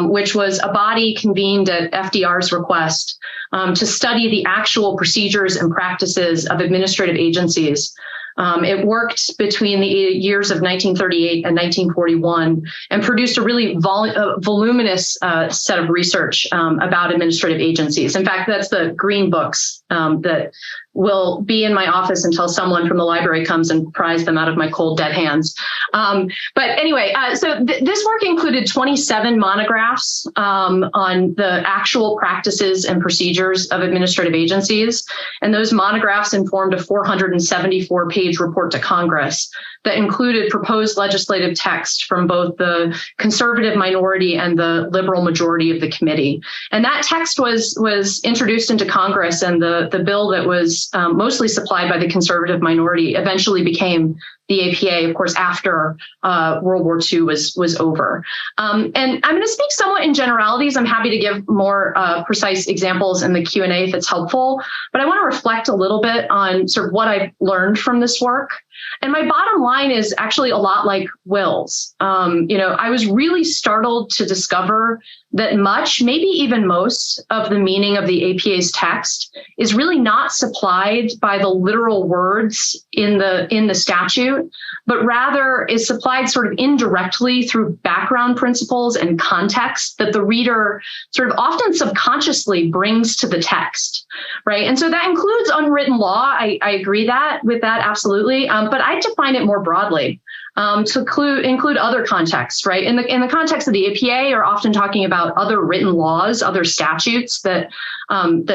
which was a body convened at FDR's request to study the actual procedures and practices of administrative agencies. It worked between the years of 1938 and 1941 and produced a really voluminous set of research about administrative agencies. In fact, that's the green books that will be in my office until someone from the library comes and pries them out of my cold, dead hands. But anyway, so this work included 27 monographs on the actual practices and procedures of administrative agencies. And those monographs informed a 474-page report to Congress that included proposed legislative text from both the conservative minority and the liberal majority of the committee. And that text was introduced into Congress, and the bill that was mostly supplied by the conservative minority eventually became the APA, of course, after World War II was over. And I'm going to speak somewhat in generalities. I'm happy to give more precise examples in the Q&A if it's helpful, but I want to reflect a little bit on sort of what I've learned from this work. And my bottom line is actually a lot like Will's. I was really startled to discover that much, maybe even most, of the meaning of the APA's text is really not supplied by the literal words in the statute, but rather is supplied sort of indirectly through background principles and context that the reader sort of often subconsciously brings to the text, right? And so that includes unwritten law. I agree with that, absolutely. But I define it more broadly to include other contexts, right? In the context of the APA, are often talking about other written laws, other statutes that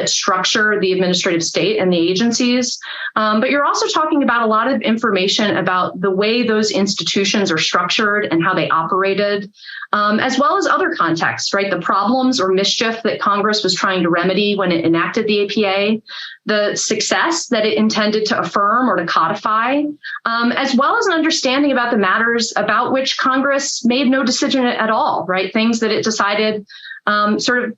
structure the administrative state and the agencies. But you're also talking about a lot of information about the way those institutions are structured and how they operated, as well as other contexts, right? The problems or mischief that Congress was trying to remedy when it enacted the APA, the success that it intended to affirm or to codify, as well as an understanding about the matters about which Congress made no decision at all, right? Things that it decided sort of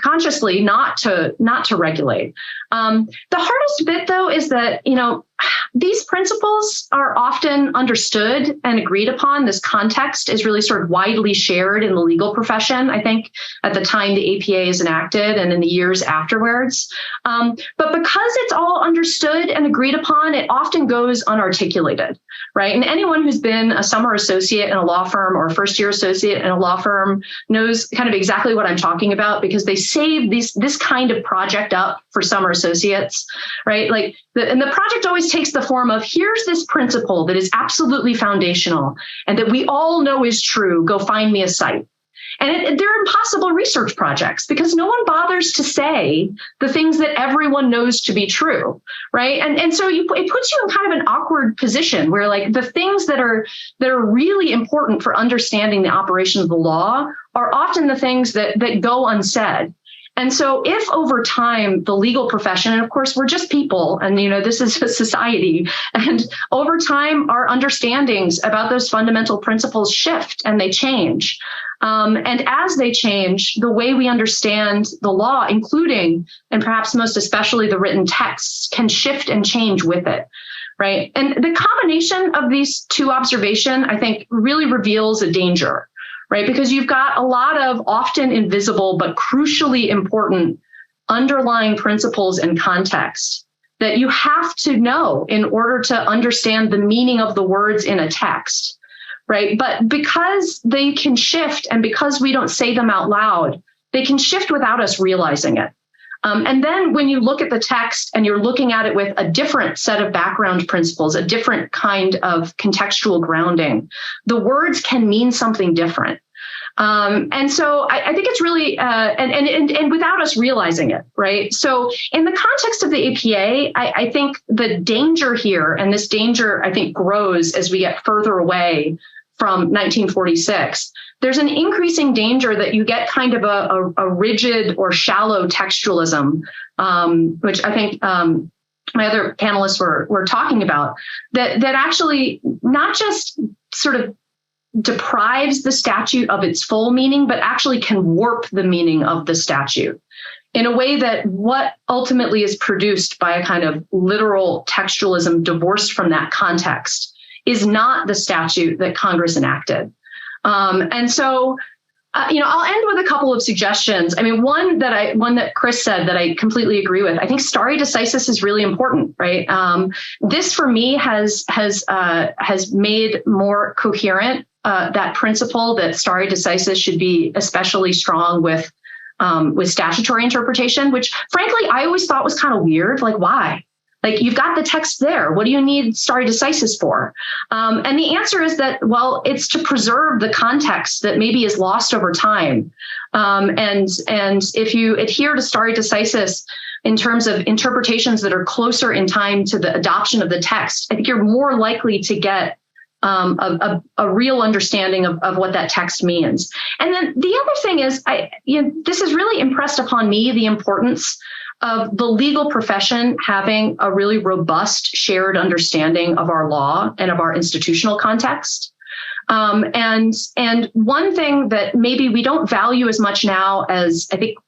consciously not to regulate. The hardest bit, though, is that, these principles are often understood and agreed upon. This context is really sort of widely shared in the legal profession, I think, at the time the APA is enacted and in the years afterwards. But because it's all understood and agreed upon, it often goes unarticulated, right? And anyone who's been a summer associate in a law firm or a first-year associate in a law firm knows kind of exactly what I'm talking about, because they save this kind of project up for summer associates, right? And the project always takes the form of, here's this principle that is absolutely foundational and that we all know is true. Go find me a site. And they're impossible research projects because no one bothers to say the things that everyone knows to be true, right? And so it puts you in kind of an awkward position where, like, the things that are really important for understanding the operation of the law are often the things that go unsaid. And so if over time the legal profession, and of course we're just people, and this is a society, and over time our understandings about those fundamental principles shift and they change, And as they change, the way we understand the law, including and perhaps most especially the written texts, can shift and change with it. Right. And the combination of these two observations, I think, really reveals a danger. Right. Because you've got a lot of often invisible but crucially important underlying principles and context that you have to know in order to understand the meaning of the words in a text. Right. But because they can shift and because we don't say them out loud, they can shift without us realizing it. And then when you look at the text and you're looking at it with a different set of background principles, a different kind of contextual grounding, the words can mean something different. And so I think it's really, and without us realizing it, right? So in the context of the APA, I think the danger here, and this danger, I think, grows as we get further away from 1946, there's an increasing danger that you get kind of a rigid or shallow textualism, which I think my other panelists were talking about, that actually not just sort of deprives the statute of its full meaning, but actually can warp the meaning of the statute in a way that what ultimately is produced by a kind of literal textualism divorced from that context is not the statute that Congress enacted. And so, I'll end with a couple of suggestions. I mean, one that Chris said that I completely agree with. I think stare decisis is really important, right? This for me has made more coherent that principle that stare decisis should be especially strong with statutory interpretation, which frankly I always thought was kind of weird. Like, why? Like, you've got the text there. What do you need stare decisis for? And the answer is that, well, it's to preserve the context that maybe is lost over time. And if you adhere to stare decisis in terms of interpretations that are closer in time to the adoption of the text, I think you're more likely to get a real understanding of what that text means. And then the other thing is, this has really impressed upon me the importance of the legal profession having a really robust shared understanding of our law and of our institutional context. And one thing that maybe we don't value as much now as I think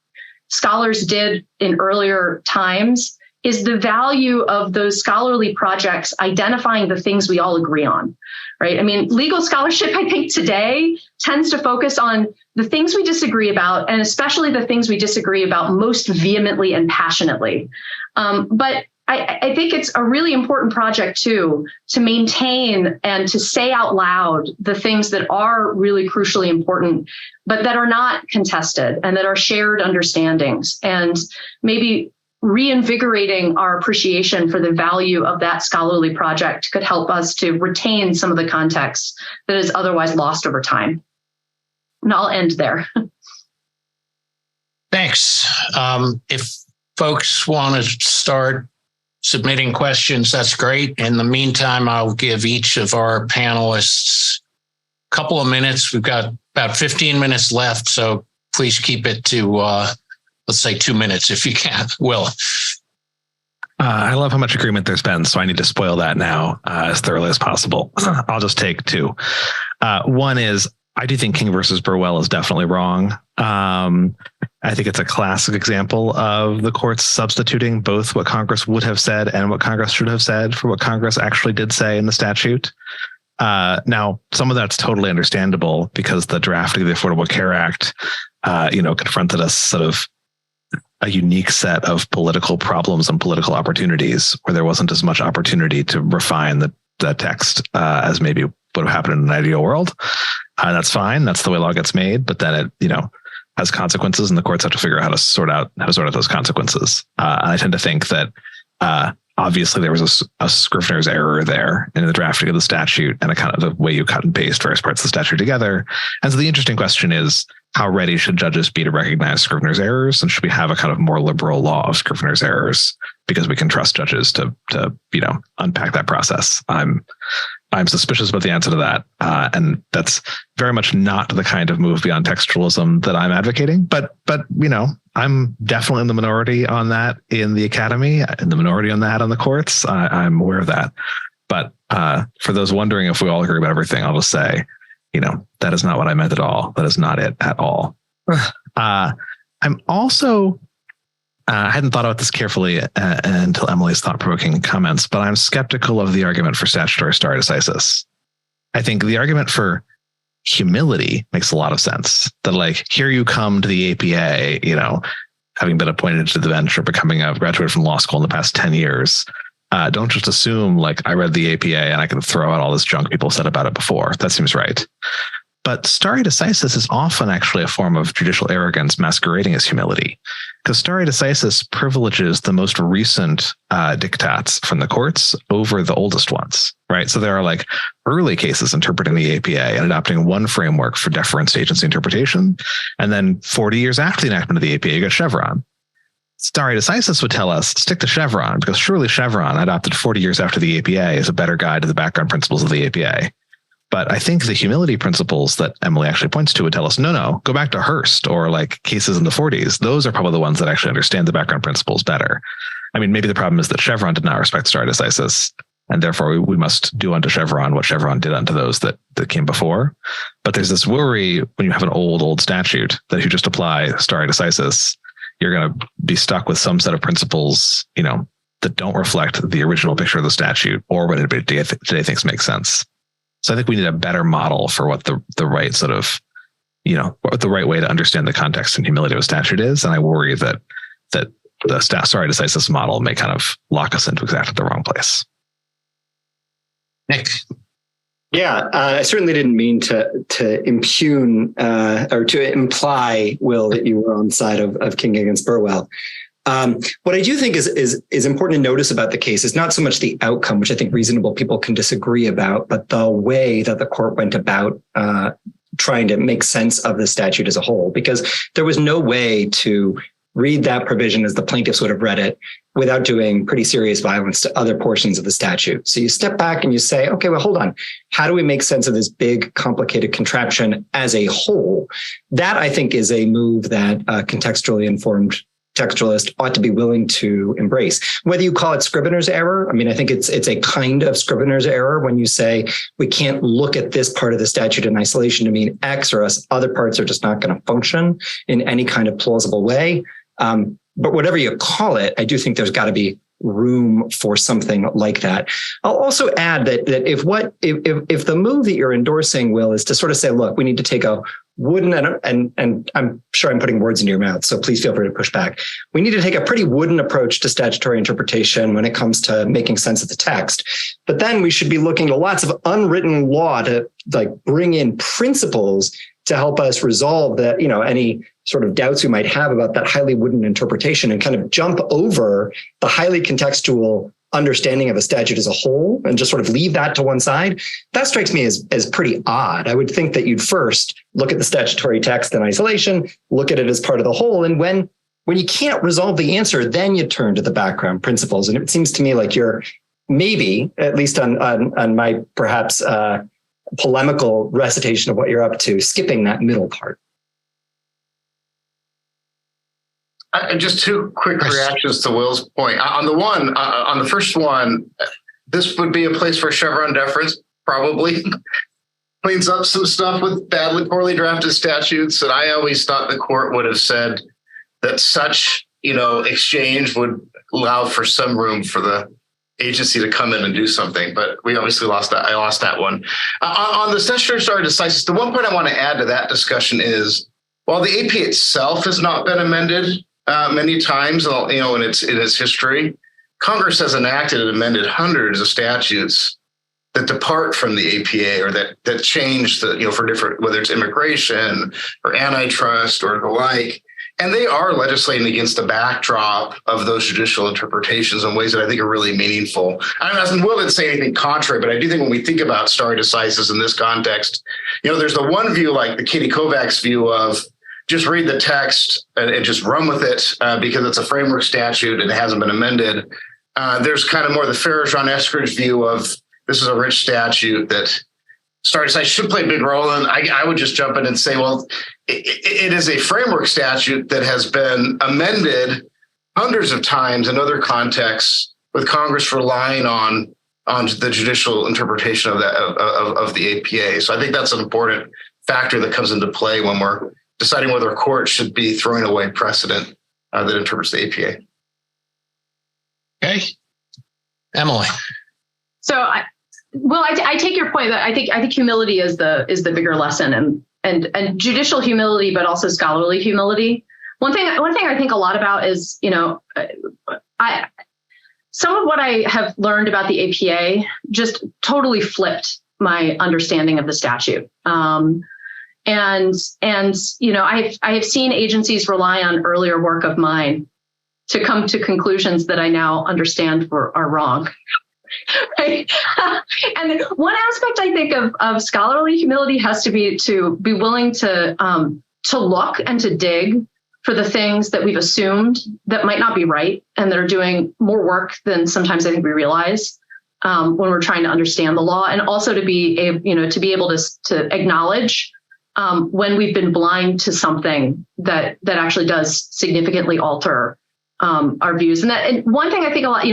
scholars did in earlier times is the value of those scholarly projects identifying the things we all agree on, right? I mean, legal scholarship, I think today tends to focus on the things we disagree about, and especially the things we disagree about most vehemently and passionately. But I think it's a really important project too, to maintain and to say out loud the things that are really crucially important, but that are not contested and that are shared understandings, and maybe reinvigorating our appreciation for the value of that scholarly project could help us to retain some of the context that is otherwise lost over time. And I'll end there. Thanks. If folks want to start submitting questions, that's great. In the meantime, I'll give each of our panelists a couple of minutes. We've got about 15 minutes left, so please keep it to let's say 2 minutes if you can. Will. I love how much agreement there's been, so I need to spoil that now as thoroughly as possible. I'll just take two. One is, I do think King versus Burwell is definitely wrong. I think it's a classic example of the courts substituting both what Congress would have said and what Congress should have said for what Congress actually did say in the statute. Now, some of that's totally understandable because the drafting of the Affordable Care Act, confronted us sort of a unique set of political problems and political opportunities where there wasn't as much opportunity to refine the text as maybe would have happened in an ideal world. That's fine. That's the way law gets made. But then it, has consequences, and the courts have to figure out how to sort out those consequences. And I tend to think that obviously there was a Scrivener's error there in the drafting of the statute and a kind of the way you cut and paste various parts of the statute together. And so the interesting question is, how ready should judges be to recognize Scrivener's errors? And should we have a kind of more liberal law of Scrivener's errors because we can trust judges to unpack that process? I'm suspicious about the answer to that. And that's very much not the kind of move beyond textualism that I'm advocating. But I'm definitely in the minority on that in the academy, in the minority on that on the courts. I'm aware of that. But for those wondering if we all agree about everything, I'll just say, That is not what I meant at all. That is not it at all. I'm also, I hadn't thought about this carefully until Emily's thought-provoking comments, but I'm skeptical of the argument for statutory stare decisis. I think the argument for humility makes a lot of sense. That like, here you come to the APA, you know, having been appointed to the bench or becoming a graduate from law school in the past 10 years. Don't just assume like I read the APA and I can throw out all this junk people said about it before. That seems right. But stare decisis is often actually a form of judicial arrogance masquerading as humility, because stare decisis privileges the most recent diktats from the courts over the oldest ones, right? So there are like early cases interpreting the APA and adopting one framework for deference to agency interpretation. And then 40 years after the enactment of the APA, you got Chevron. Stare decisis would tell us, stick to Chevron, because surely Chevron, adopted 40 years after the APA, is a better guide to the background principles of the APA. But I think the humility principles that Emily actually points to would tell us, no, go back to Hearst or like cases in the 40s. Those are probably the ones that actually understand the background principles better. I mean, maybe the problem is that Chevron did not respect stare decisis, and therefore we must do unto Chevron what Chevron did unto those that came before. But there's this worry when you have an old statute that if you just apply stare decisis, you're going to be stuck with some set of principles, you know, that don't reflect the original picture of the statute or what anybody today thinks makes sense. So I think we need a better model for what the right sort of, you know, what the right way to understand the context and humility of a statute is. And I worry that the stare decisis model may kind of lock us into exactly the wrong place. Nick. Yeah, I certainly didn't mean to impugn or to imply, Will, that you were on the side of King against Burwell. What I do think is important to notice about the case is not so much the outcome, which I think reasonable people can disagree about, but the way that the court went about trying to make sense of the statute as a whole, because there was no way to read that provision as the plaintiffs would have read it without doing pretty serious violence to other portions of the statute. So you step back and you say, okay, well, hold on. How do we make sense of this big, complicated contraption as a whole? That, I think, is a move that contextually informed textualist ought to be willing to embrace. Whether you call it Scrivener's error, I mean, I think it's a kind of Scrivener's error when you say we can't look at this part of the statute in isolation to mean X, or us other parts are just not going to function in any kind of plausible way. But whatever you call it, I do think there's got to be room for something like that. I'll also add that if the move that you're endorsing, Will, is to sort of say, look, we need to take a wooden, and I'm sure I'm putting words into your mouth, so please feel free to push back. We need to take a pretty wooden approach to statutory interpretation when it comes to making sense of the text. But then we should be looking to lots of unwritten law to like bring in principles to help us resolve that, you know, any sort of doubts we might have about that highly wooden interpretation and kind of jump over the highly contextual understanding of a statute as a whole and just sort of leave that to one side. That strikes me as pretty odd. I would think that you'd first look at the statutory text in isolation, look at it as part of the whole. And when you can't resolve the answer, then you turn to the background principles. And it seems to me like you're maybe, at least on my perhaps polemical recitation of what you're up to, skipping that middle part. Just two quick reactions to Will's point. On the first one, this would be a place for Chevron deference, probably. Cleans up some stuff with poorly drafted statutes. And I always thought the court would have said that such, exchange would allow for some room for the agency to come in and do something. But we obviously lost that. I lost that one. On the statutory stare decisis, the one point I want to add to that discussion is, while the APA itself has not been amended many times, in its history, Congress has enacted and amended hundreds of statutes that depart from the APA or that change for different, whether it's immigration or antitrust or the like. And they are legislating against the backdrop of those judicial interpretations in ways that I think are really meaningful. I Will didn't say anything contrary, but I do think when we think about stare decisis in this context, there's the one view, like the Katie Kovacs view of just read the text and just run with it because it's a framework statute and it hasn't been amended. There's kind of more the Farrar-Jean-Eskridge view of this is a rich statute that stare decisis should play a big role. And I would just jump in and say, well, it is a framework statute that has been amended hundreds of times in other contexts with Congress relying on the judicial interpretation of the APA. So I think that's an important factor that comes into play when we're deciding whether a court should be throwing away precedent that interprets the APA. Okay. Emily. So, I take your point that I think humility is the bigger lesson, and judicial humility, but also scholarly humility. One thing I think a lot about is, some of what I have learned about the APA just totally flipped my understanding of the statute. I have seen agencies rely on earlier work of mine to come to conclusions that I now understand are wrong. Right? And one aspect I think of scholarly humility has to be willing to look and to dig for the things that we've assumed that might not be right and that are doing more work than sometimes I think we realize when we're trying to understand the law, and also to be able to acknowledge when we've been blind to something that actually does significantly alter our views. And one thing I think a lot,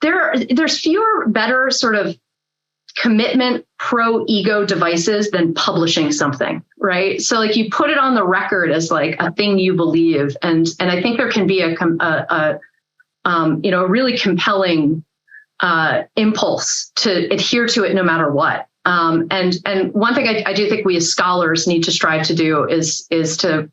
there's fewer better sort of commitment pro-ego devices than publishing something, right? So like you put it on the record as like a thing you believe, and I think there can be a really compelling impulse to adhere to it no matter what. And one thing I do think we as scholars need to strive to do is to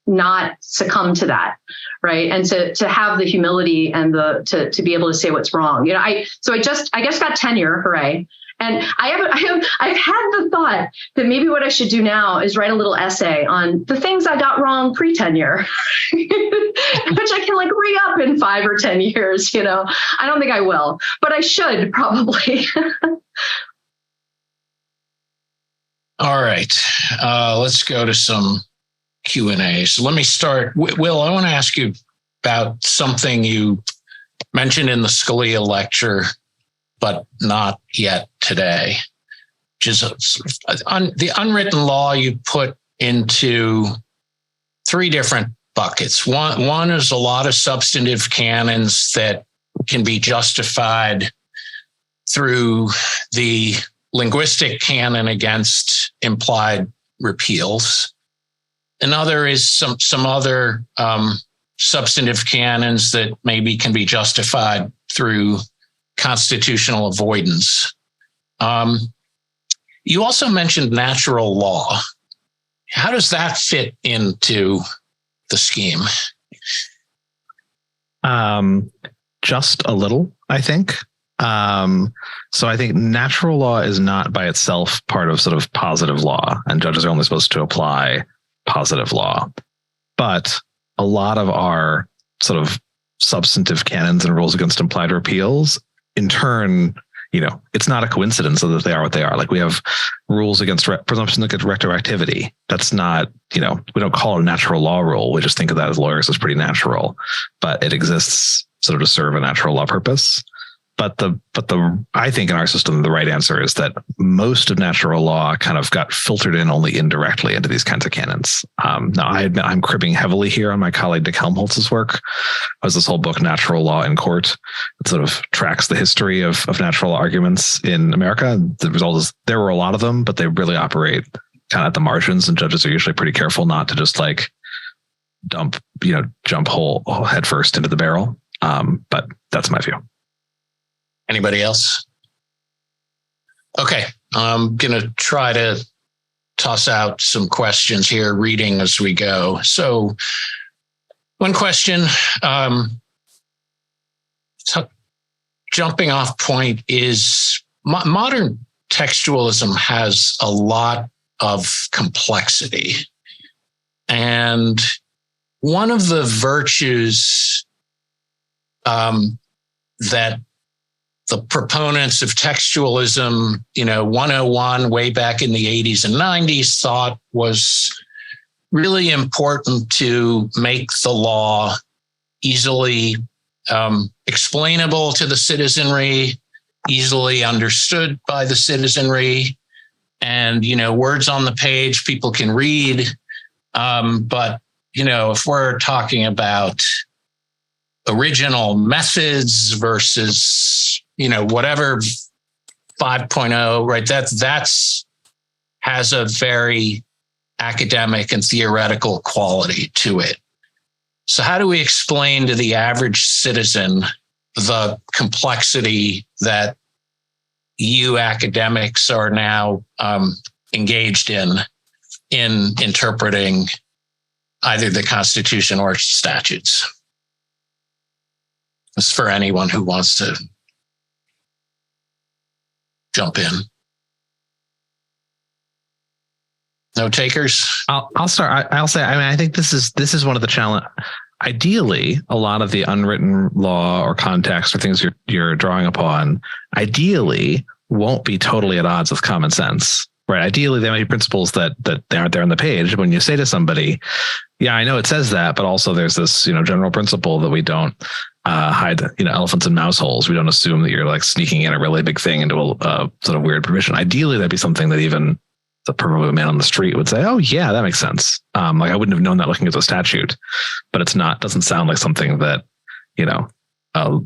not succumb to that, right? And to have the humility and to be able to say what's wrong. I guess got tenure, hooray. And I've had the thought that maybe what I should do now is write a little essay on the things I got wrong pre-tenure, which I can like re-up in 5 or 10 years. I don't think I will, but I should probably. All right, let's go to some Q&A. So let me start. Will, I want to ask you about something you mentioned in the Scalia lecture, but not yet today, which is the unwritten law you put into 3 different buckets. One is a lot of substantive canons that can be justified through the linguistic canon against implied repeals. Another is some other substantive canons that maybe can be justified through constitutional avoidance. You also mentioned natural law. How does that fit into the scheme? Just a little, I think. So I think natural law is not by itself part of sort of positive law, and judges are only supposed to apply positive law. But a lot of our sort of substantive canons and rules against implied repeals, in turn, it's not a coincidence that they are what they are. Like we have rules against presumptions against retroactivity. That's not, we don't call it a natural law rule. We just think of that as lawyers as pretty natural, but it exists sort of to serve a natural law purpose. But I think in our system, the right answer is that most of natural law kind of got filtered in only indirectly into these kinds of canons. Now, I admit I'm cribbing heavily here on my colleague Dick Helmholtz's work. There's this whole book, Natural Law in Court. It sort of tracks the history of natural law arguments in America. The result is there were a lot of them, but they really operate kind of at the margins, and judges are usually pretty careful not to just like jump whole head first into the barrel. But that's my view. Anybody else? Okay, I'm going to try to toss out some questions here, reading as we go. So one question, jumping off point is modern textualism has a lot of complexity. And one of the virtues that the proponents of textualism, 101 way back in the 80s and 90s thought was really important to make the law easily explainable to the citizenry, easily understood by the citizenry, and, words on the page people can read. But, if we're talking about original methods versus whatever 5.0, right? That's has a very academic and theoretical quality to it. So how do we explain to the average citizen the complexity that you academics are now engaged in interpreting either the Constitution or statutes? It's for anyone who wants to jump in. No takers? I'll start. I'll say. I mean, I think this is one of the challenge. Ideally, a lot of the unwritten law or context or things you're drawing upon, ideally, won't be totally at odds with common sense, right? Ideally, there might be principles that they aren't there on the page. When you say to somebody, "Yeah, I know it says that," but also there's this general principle that we don't hide elephants in mouse holes. We don't assume that you're like sneaking in a really big thing into a sort of weird provision. Ideally, that'd be something that even the proverbial man on the street would say, "Oh yeah, that makes sense." Like I wouldn't have known that looking at the statute, but it's not. Doesn't sound like something that a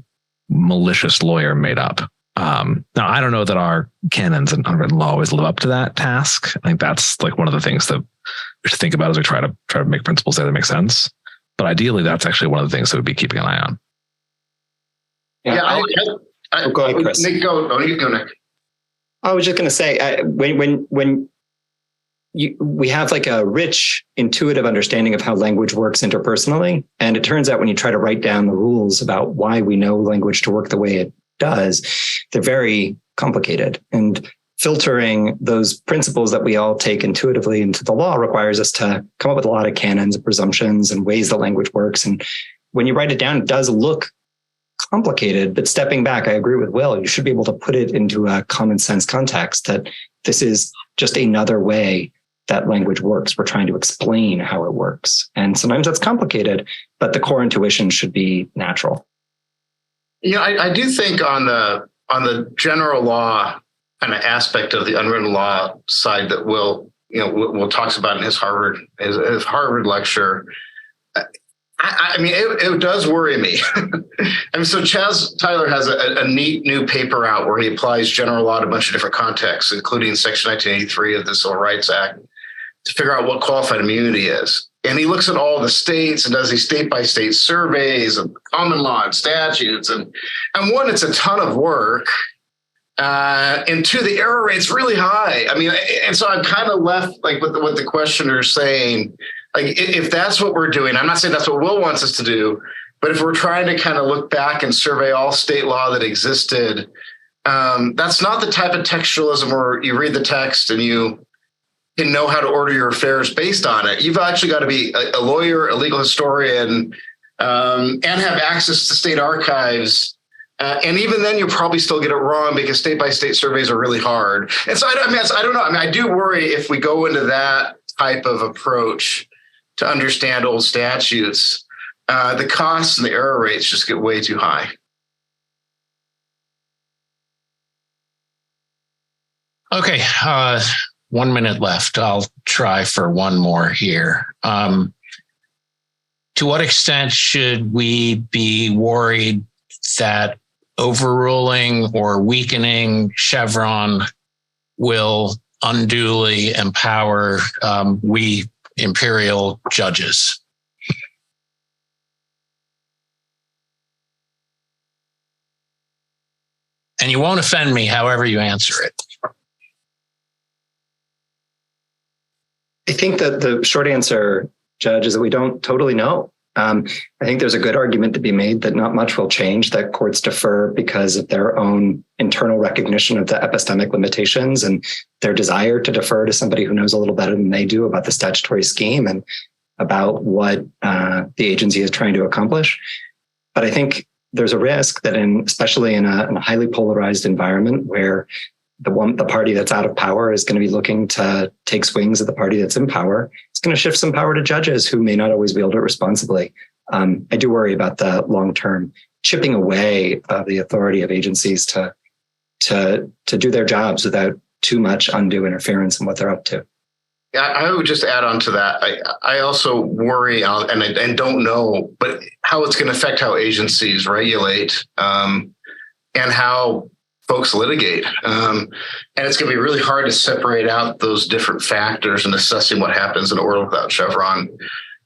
malicious lawyer made up. Now I don't know that our canons and unwritten law always live up to that task. I think that's like one of the things that we should think about as we try to make principles there that make sense. But ideally, that's actually one of the things that we'd be keeping an eye on. Yeah, go ahead, Chris. Nick, go. You go, Nick. I was just going to say, when we have like a rich, intuitive understanding of how language works interpersonally, and it turns out when you try to write down the rules about why we know language to work the way it does, they're very complicated. And filtering those principles that we all take intuitively into the law requires us to come up with a lot of canons, presumptions, and ways that language works. And when you write it down, it does look complicated, but stepping back, I agree with Will. You should be able to put it into a common sense context that this is just another way that language works. We're trying to explain how it works. And sometimes that's complicated, but the core intuition should be natural. I do think on the general law kind of aspect of the unwritten law side that Will talks about in his Harvard lecture. I mean, it does worry me. I mean, so Chaz Tyler has a neat new paper out where he applies general law to a bunch of different contexts, including Section 1983 of the Civil Rights Act, to figure out what qualified immunity is. And he looks at all the states and does these state-by-state surveys of common law and statutes. And one, it's a ton of work. And two, the error rate's really high. I mean, and so I'm kind of left like with what the questioner's saying. Like, if that's what we're doing, I'm not saying that's what Will wants us to do, but if we're trying to kind of look back and survey all state law that existed, that's not the type of textualism where you read the text and you can know how to order your affairs based on it. You've actually got to be a lawyer, a legal historian, and have access to state archives. And even then, you'll probably still get it wrong because state-by-state surveys are really hard. And so, I don't know. I mean, I do worry if we go into that type of approach to understand old statutes, the costs and the error rates just get way too high. Okay, 1 minute left. I'll try for one more here. To what extent should we be worried that overruling or weakening Chevron will unduly empower we imperial judges? And you won't offend me however you answer it. I think that the short answer, Judge, is that we don't totally know. I think there's a good argument to be made that not much will change, that courts defer because of their own internal recognition of the epistemic limitations and their desire to defer to somebody who knows a little better than they do about the statutory scheme and about what the agency is trying to accomplish. But I think there's a risk that especially in a highly polarized environment where the party that's out of power is going to be looking to take swings at the party that's in power, it's going to shift some power to judges who may not always wield it responsibly. I do worry about the long-term chipping away of the authority of agencies to do their jobs without too much undue interference in what they're up to. Yeah, I would just add on to that. I also worry and don't know, but how it's going to affect how agencies regulate and how folks litigate. And it's going to be really hard to separate out those different factors in assessing what happens in a world without Chevron,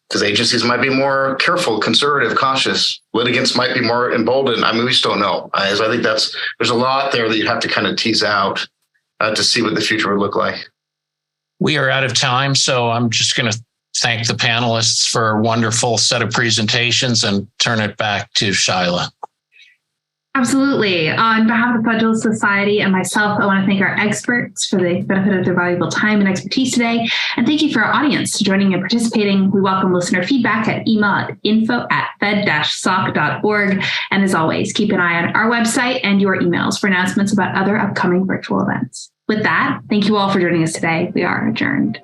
because agencies might be more careful, conservative, cautious. Litigants might be more emboldened. I mean, we just don't know. So I think there's a lot there that you have to kind of tease out to see what the future would look like. We are out of time, so I'm just going to thank the panelists for a wonderful set of presentations and turn it back to Shyla. Absolutely. On behalf of the Federalist Society and myself, I want to thank our experts for the benefit of their valuable time and expertise today. And thank you for our audience for joining and participating. We welcome listener feedback at email at info@fed-soc.org. And as always, keep an eye on our website and your emails for announcements about other upcoming virtual events. With that, thank you all for joining us today. We are adjourned.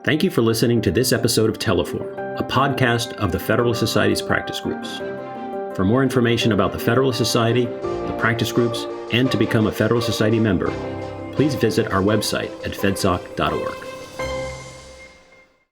Thank you for listening to this episode of Teleform, a podcast of the Federalist Society's practice groups. For more information about the Federalist Society, the practice groups, and to become a Federalist Society member, please visit our website at fedsoc.org.